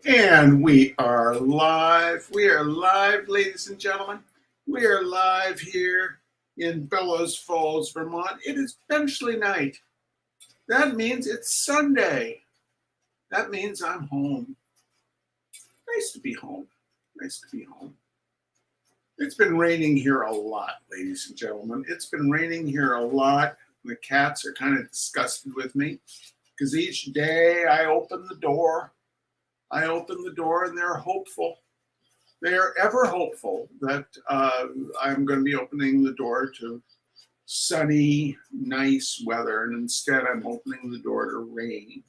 And we are live. We are live, ladies and gentlemen. We are live here in Bellows Falls, Vermont. It is Benchley night. That means it's Sunday. That means I'm home. Nice to be home. Nice to be home. It's been raining here a lot, ladies and gentlemen. It's been raining here a lot. The cats are kind of disgusted with me because each day I open the door and they're hopeful. They are ever hopeful that I'm going to be opening the door to sunny, nice weather, and instead I'm opening the door to rain.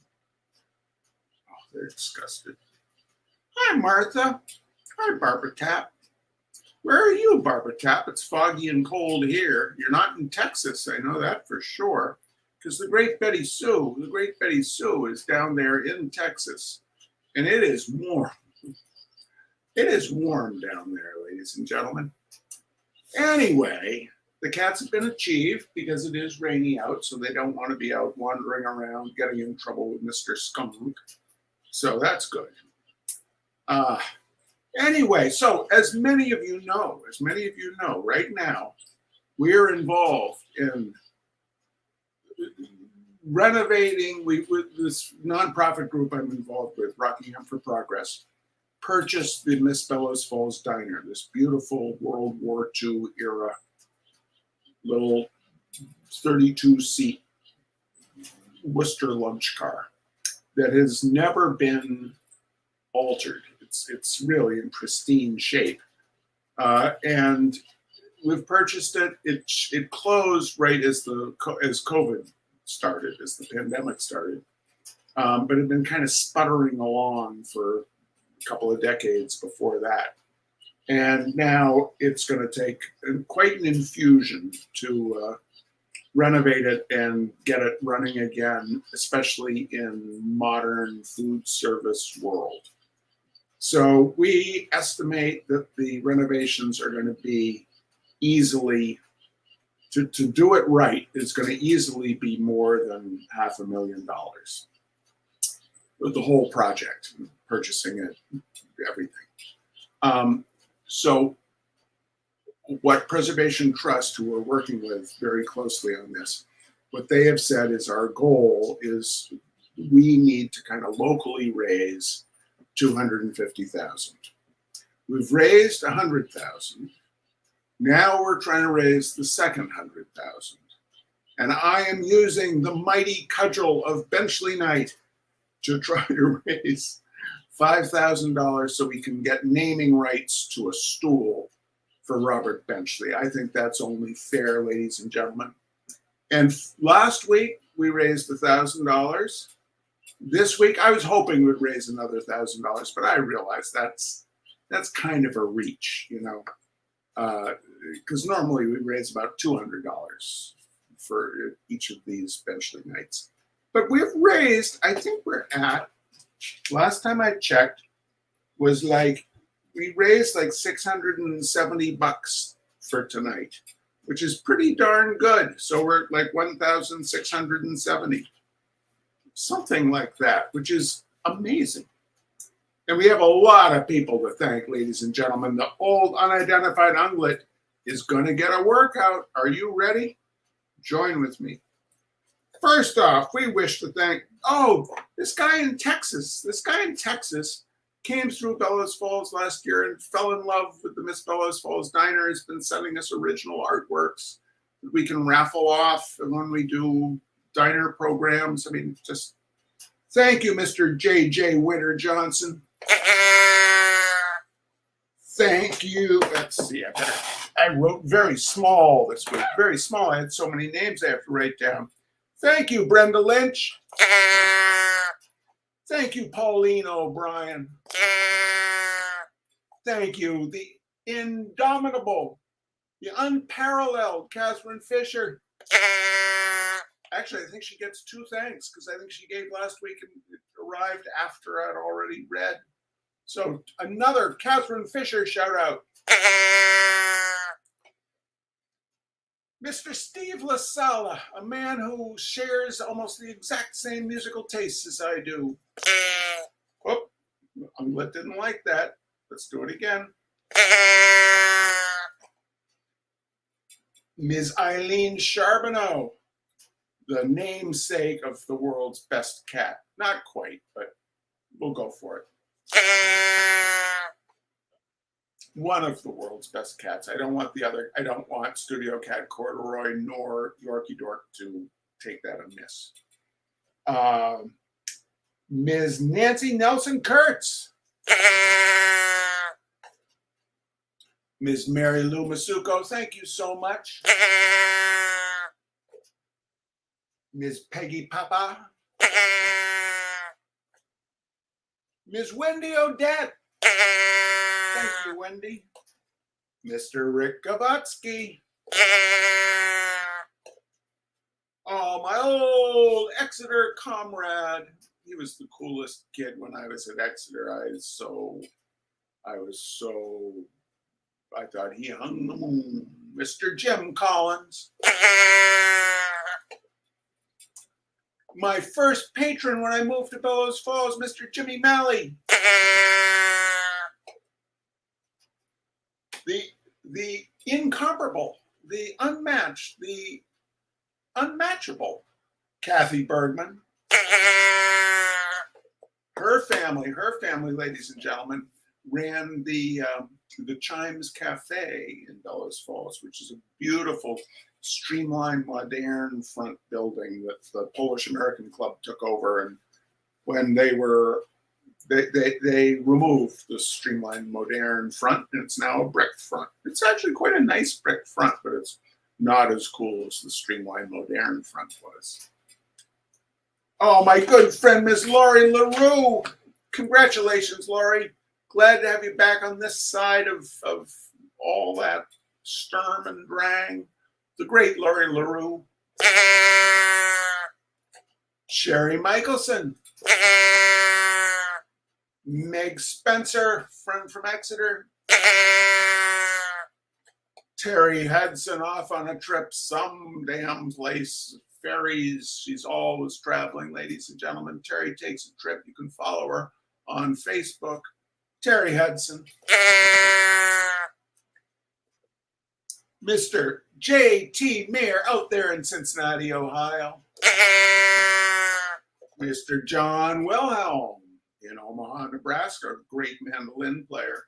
Oh, they're disgusted. Hi, Martha. Hi, Barbara Tapp. Where are you, Barbara Tapp? It's foggy and cold here. You're not in Texas, I know that for sure, because the great Betty Sue is down there in Texas. And it is warm. It is warm down there, ladies and gentlemen. Anyway, the cats have been achieved because it is rainy out, so they don't want to be out wandering around getting in trouble with Mr. Skunk. So that's good. Anyway, so as many of you know, right now, we're involved in renovating. With this nonprofit group I'm involved with, Rockingham for Progress, purchased the Miss Bellows Falls Diner, this beautiful World War II era little 32-seat Worcester lunch car that has never been altered. It's really in pristine shape, and we've purchased it. It closed right as COVID started, as the pandemic started, but it had been kind of sputtering along for a couple of decades before that. And now it's going to take quite an infusion to renovate it and get it running again, especially in modern food service world. So we estimate that the renovations are going to be easily, to do it right, it's going to easily be more than $500,000 with the whole project, purchasing it, everything. So what Preservation Trust, who we're working with very closely on this, what they have said is our goal is we need to kind of locally raise $250,000. We've raised $100,000. Now we're trying to raise the second $100,000. And I am using the mighty cudgel of Benchley Night to try to raise $5,000 so we can get naming rights to a stool for Robert Benchley. I think that's only fair, ladies and gentlemen. And last week we raised $1,000. This week I was hoping we'd raise another $1,000, but I realized that's kind of a reach, you know, because normally we raise about $200 for each of these Benchley nights. But we've raised, I think we're at, last time I checked, was like, we raised like $670 for tonight, which is pretty darn good. So we're at like 1,670, something like that, which is amazing. And we have a lot of people to thank, ladies and gentlemen. The old unidentified unglet is going to get a workout. Are you ready? Join with me. First off, we wish to thank, this guy in Texas. This guy in Texas came through Bellows Falls last year and fell in love with the Miss Bellows Falls Diner. Has been sending us original artworks that we can raffle off when we do diner programs. I mean, just thank you, Mr. J.J. Winter Johnson. Thank you. Let's see. I wrote very small this week. Very small. I had so many names I have to write down. Thank you, Brenda Lynch. Thank you, Pauline O'Brien. Thank you, the indomitable, the unparalleled Catherine Fisher. Actually, I think she gets two thanks because I think she gave last week and it arrived after I'd already read. So another Catherine Fisher shout out. Mr. Steve LaSala, a man who shares almost the exact same musical tastes as I do. Oh, Unglet didn't like that. Let's do it again. Ms. Eileen Charbonneau, the namesake of the world's best cat. Not quite, but we'll go for it. One of the world's best cats. I don't want Studio Cat Corduroy nor Yorkie Dork to take that amiss. Ms. Nancy Nelson Kurtz. Ms. Mary Lou Masuko, thank you so much. Ms. Peggy Papa. Ms. Wendy Odette. Thank you, Wendy. Mr. Rick Gavatsky. Oh, my old Exeter comrade. He was the coolest kid when I was at Exeter. I thought he hung the moon. Mr. Jim Collins. My first patron when I moved to Bellows Falls, Mr. Jimmy Malley. The incomparable, the unmatched, the unmatchable Kathy Bergman. Her family, ladies and gentlemen, ran the Chimes Cafe in Bellows Falls, which is a beautiful, streamlined, modern front building that the Polish American Club took over. And when they removed the streamlined, modern front, and it's now a brick front. It's actually quite a nice brick front, but it's not as cool as the streamlined, modern front was. Oh, my good friend, Miss Laurie LaRue. Congratulations, Laurie. Glad to have you back on this side of all that sturm and drang. The great Laurie LaRue. Sherry Michelson. Meg Spencer, friend from Exeter. Terry Hudson off on a trip some damn place. Ferries. She's always traveling, ladies and gentlemen. Terry takes a trip. You can follow her on Facebook. Terry Hudson. Mr. J.T. Mayer out there in Cincinnati, Ohio. Mr. John Wilhelm in Omaha, Nebraska, great mandolin player.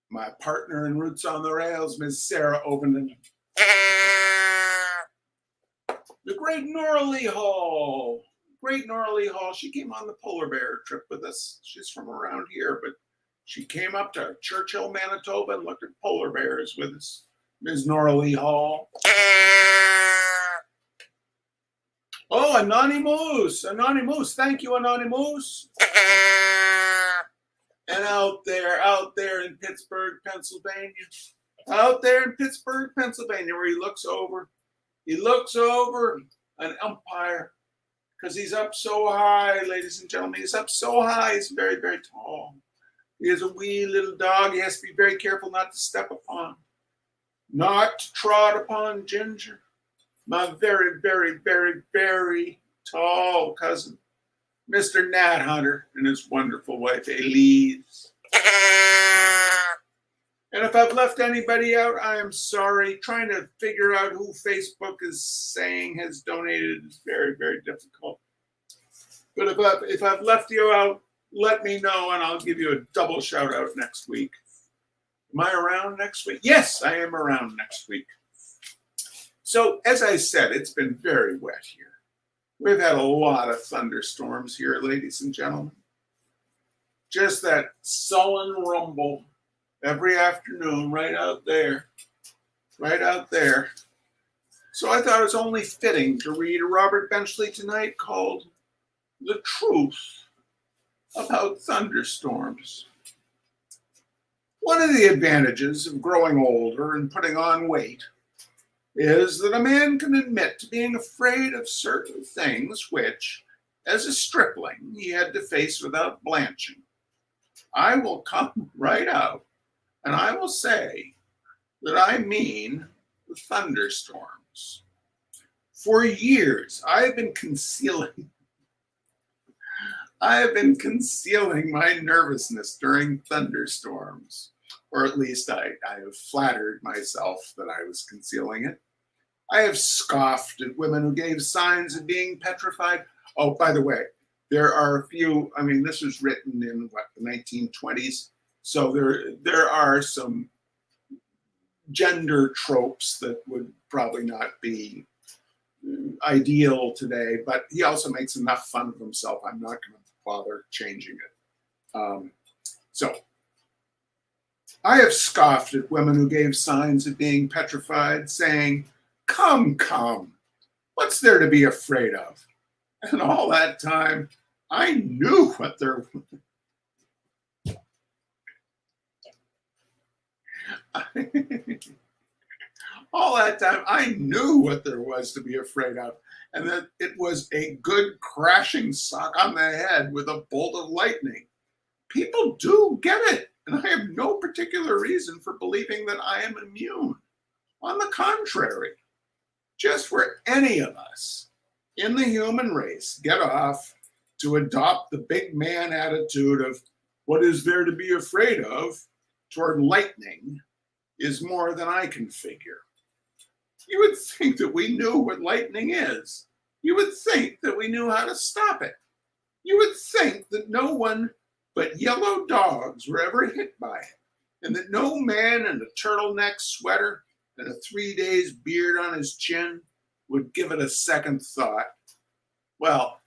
My partner in Roots on the Rails, Ms. Sarah Ovenden. The great Nora Lee Hall. Great Nora Lee Hall. She came on the polar bear trip with us. She's from around here, but she came up to Churchill, Manitoba and looked at polar bears with us. Ms. Nora Lee Hall. Oh, Anonymous. Anonymous. Thank you, Anonymous. And out there in Pittsburgh, Pennsylvania. Out there in Pittsburgh, Pennsylvania, where he looks over an umpire. Because he's up so high, ladies and gentlemen. He's up so high. He's very, very tall. He is a wee little dog. He has to be very careful not to step upon. Not to trod upon Ginger. My very, very, very, very tall cousin, Mr. Nat Hunter, and his wonderful wife, Elise. And if I've left anybody out, I am sorry. Trying to figure out who Facebook is saying has donated is very, very difficult. But if I've left you out, let me know and I'll give you a double shout out next week. Am I around next week? Yes, I am around next week. So as I said, it's been very wet here. We've had a lot of thunderstorms here, ladies and gentlemen. Just that sullen rumble every afternoon right out there. So I thought it was only fitting to read a Robert Benchley tonight called The Truth About Thunderstorms. One of the advantages of growing older and putting on weight is that a man can admit to being afraid of certain things which, as a stripling, he had to face without blanching. I will come right out and I will say that I mean the thunderstorms. For years, I have been concealing I have been concealing my nervousness during thunderstorms, or at least I have flattered myself that I was concealing it. I have scoffed at women who gave signs of being petrified. Oh, by the way, there are a few, I mean, this was written in what, the 1920s. So there are some gender tropes that would probably not be ideal today, but he also makes enough fun of himself. I'm not going to bother changing it. So I have scoffed at women who gave signs of being petrified, saying, "Come, come, what's there to be afraid of?" And all that time, I knew what there all that time, I knew what there was to be afraid of, and that it was a good crashing sock on the head with a bolt of lightning. People do get it, and I have no particular reason for believing that I am immune. On the contrary, just where any of us in the human race get off to adopt the big man attitude of what is there to be afraid of toward lightning is more than I can figure. You would think that we knew what lightning is. You would think that we knew how to stop it. You would think that no one but yellow dogs were ever hit by it, and that no man in a turtleneck sweater and a 3 days beard on his chin would give it a second thought. Well,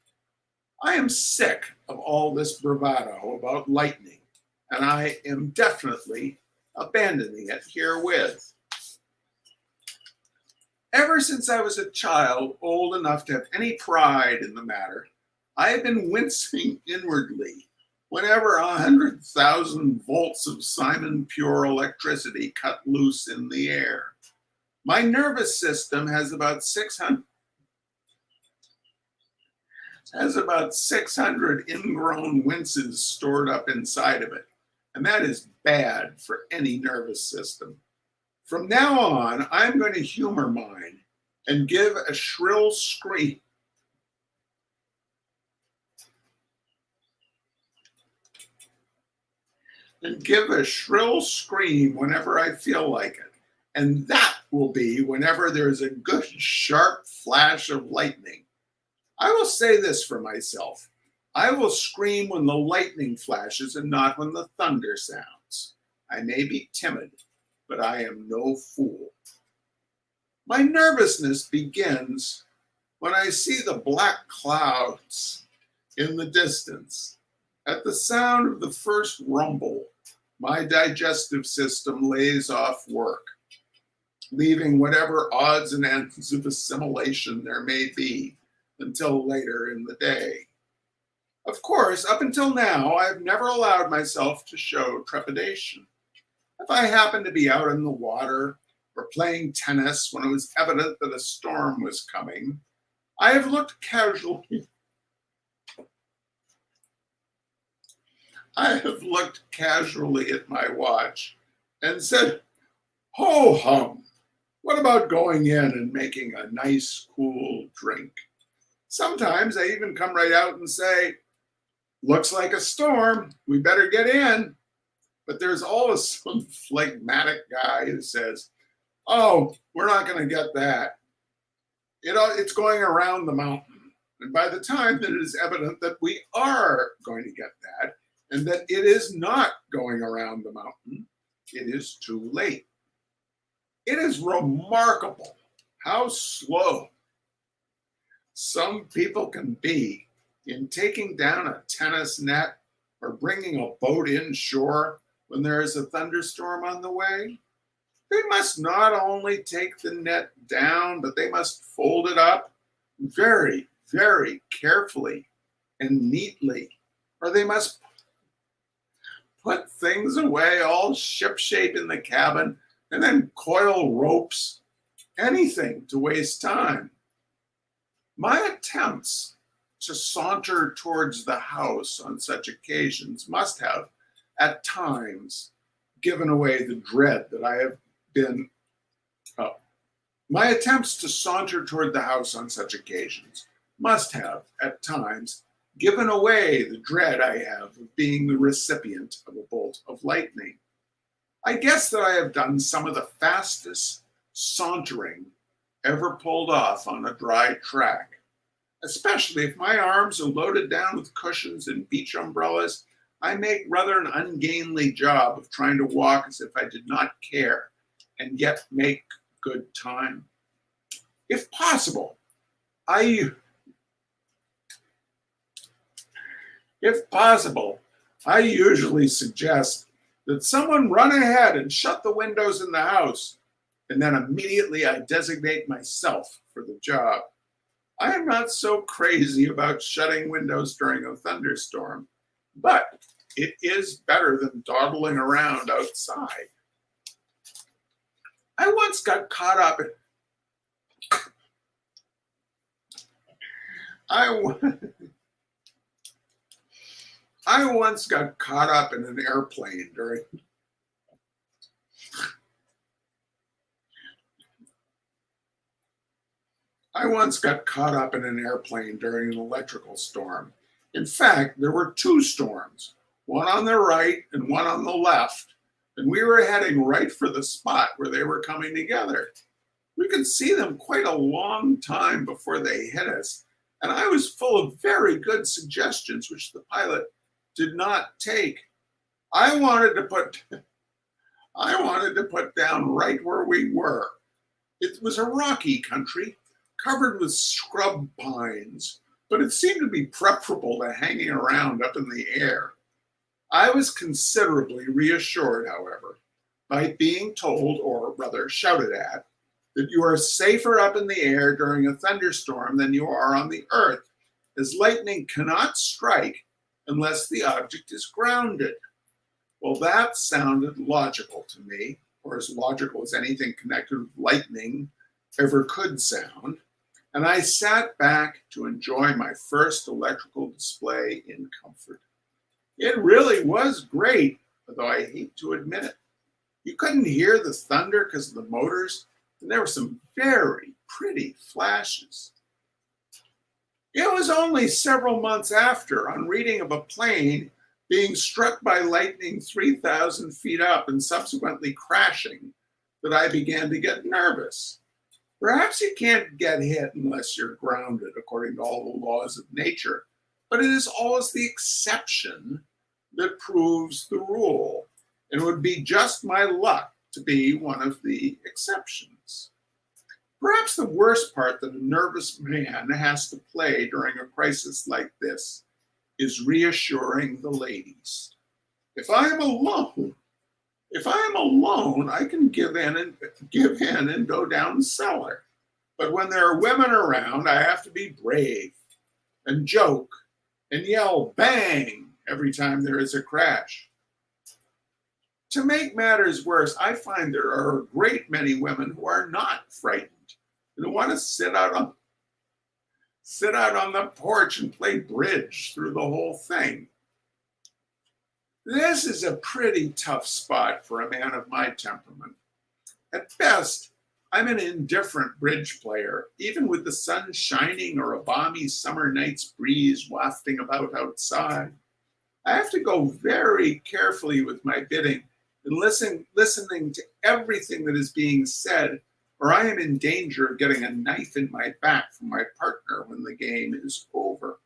I am sick of all this bravado about lightning, and I am definitely abandoning it herewith. Ever since I was a child old enough to have any pride in the matter, I have been wincing inwardly whenever 100,000 volts of Simon pure electricity cut loose in the air. My nervous system has about 600 ingrown winces stored up inside of it, and that is bad for any nervous system. From now on, I'm going to humor mine and give a shrill scream. Whenever I feel like it. And that will be whenever there's a good sharp flash of lightning. I will say this for myself. I will scream when the lightning flashes and not when the thunder sounds. I may be timid, but I am no fool. My nervousness begins when I see the black clouds in the distance. At the sound of the first rumble, my digestive system lays off work, leaving whatever odds and ends of assimilation there may be until later in the day. Of course, up until now, I've never allowed myself to show trepidation. If I happened to be out in the water or playing tennis when it was evident that a storm was coming, I have looked casually at my watch and said, "Ho hum, what about going in and making a nice cool drink?" Sometimes I even come right out and say, "Looks like a storm, we better get in." But there's always some phlegmatic guy who says, "Oh, we're not going to get that. It's going around the mountain." And by the time that it is evident that we are going to get that, and that it is not going around the mountain, it is too late. It is remarkable how slow some people can be in taking down a tennis net or bringing a boat inshore when there is a thunderstorm on the way. They must not only take the net down, but they must fold it up very, very carefully and neatly, or they must put things away all shipshape in the cabin and then coil ropes, anything to waste time. My attempts to saunter towards the house on such occasions must have, at times, given away the dread that I have been. My attempts to saunter toward the house on such occasions must have, at times, given away the dread I have of being the recipient of a bolt of lightning. I guess that I have done some of the fastest sauntering ever pulled off on a dry track, especially if my arms are loaded down with cushions and beach umbrellas. I make rather an ungainly job of trying to walk as if I did not care and yet make good time. If possible, I usually suggest that someone run ahead and shut the windows in the house, and then immediately I designate myself for the job. I am not so crazy about shutting windows during a thunderstorm, but it is better than dawdling around outside. I once got caught up in I once got caught up in an airplane during an electrical storm. In fact, there were two storms, one on the right and one on the left, and we were heading right for the spot where they were coming together. We could see them quite a long time before they hit us, and I was full of very good suggestions which the pilot did not take. I wanted to put down right where we were. It was a rocky country, covered with scrub pines, but it seemed to be preferable to hanging around up in the air. I was considerably reassured, however, by being told, or rather shouted at, that you are safer up in the air during a thunderstorm than you are on the earth, as lightning cannot strike unless the object is grounded. Well, that sounded logical to me, or as logical as anything connected with lightning ever could sound, and I sat back to enjoy my first electrical display in comfort. It really was great, although I hate to admit it. You couldn't hear the thunder because of the motors, and there were some very pretty flashes. It was only several months after, on reading of a plane being struck by lightning 3,000 feet up and subsequently crashing, that I began to get nervous. Perhaps you can't get hit unless you're grounded, according to all the laws of nature, but it is always the exception that proves the rule, and it would be just my luck to be one of the exceptions. Perhaps the worst part that a nervous man has to play during a crisis like this is reassuring the ladies. If I am alone, I can give in and go down the cellar. But when there are women around, I have to be brave and joke and yell bang every time there is a crash. To make matters worse, I find there are a great many women who are not frightened and who want to sit out on the porch and play bridge through the whole thing. This is a pretty tough spot for a man of my temperament. At best, I'm an indifferent bridge player, even with the sun shining or a balmy summer night's breeze wafting about outside. I have to go very carefully with my bidding and listening to everything that is being said, or I am in danger of getting a knife in my back from my partner when the game is over.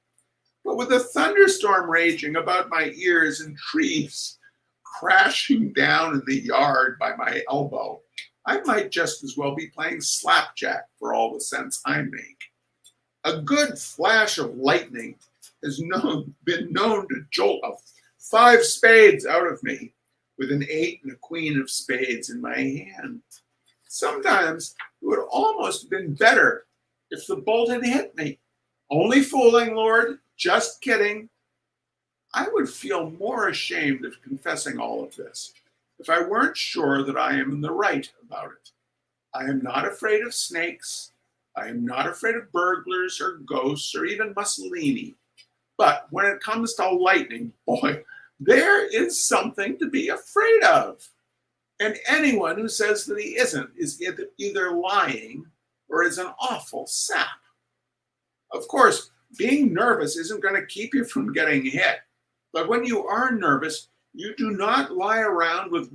But with a thunderstorm raging about my ears and trees crashing down in the yard by my elbow, I might just as well be playing slapjack for all the sense I make. A good flash of lightning has been known to jolt 5 spades out of me with an 8 and a queen of spades in my hand. Sometimes it would almost have been better if the bolt had hit me. Only fooling, Lord, just kidding. I would feel more ashamed of confessing all of this if I weren't sure that I am in the right about it. I am not afraid of snakes. I am not afraid of burglars or ghosts or even Mussolini. But when it comes to lightning, boy, there is something to be afraid of. And anyone who says that he isn't is either lying or is an awful sap. Of course, being nervous isn't going to keep you from getting hit. But when you are nervous, you do not lie around with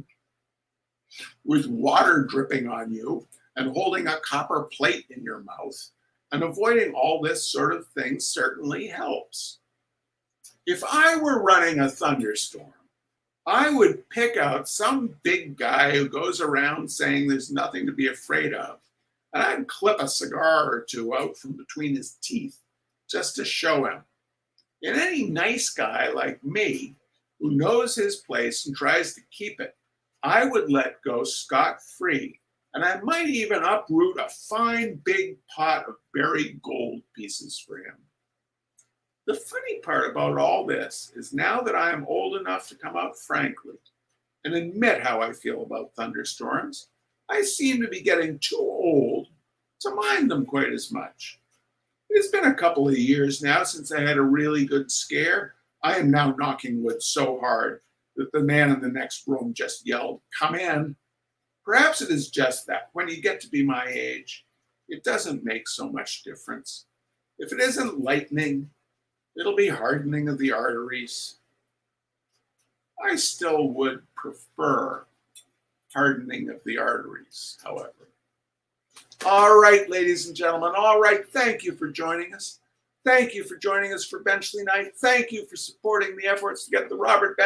water dripping on you and holding a copper plate in your mouth. And avoiding all this sort of thing certainly helps. If I were running a thunderstorm, I would pick out some big guy who goes around saying there's nothing to be afraid of. And I'd clip a cigar or two out from between his teeth just to show him. And any nice guy like me who knows his place and tries to keep it, I would let go scot-free. And I might even uproot a fine big pot of buried gold pieces for him. The funny part about all this is now that I am old enough to come out frankly and admit how I feel about thunderstorms, I seem to be getting too old to mind them quite as much. It's been a couple of years now since I had a really good scare. I am now knocking wood so hard that the man in the next room just yelled, "Come in." Perhaps it is just that when you get to be my age, it doesn't make so much difference. If it isn't lightning, it'll be hardening of the arteries. I still would prefer hardening of the arteries, however. All right, ladies and gentlemen. All right. Thank you for joining us. Thank you for joining us for Benchley Night. Thank you for supporting the efforts to get the Robert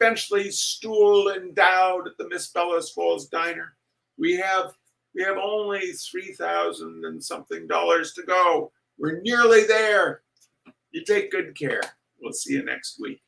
Benchley stool endowed at the Miss Bellows Falls Diner. We have only $3,000 and something to go. We're nearly there. You take good care. We'll see you next week.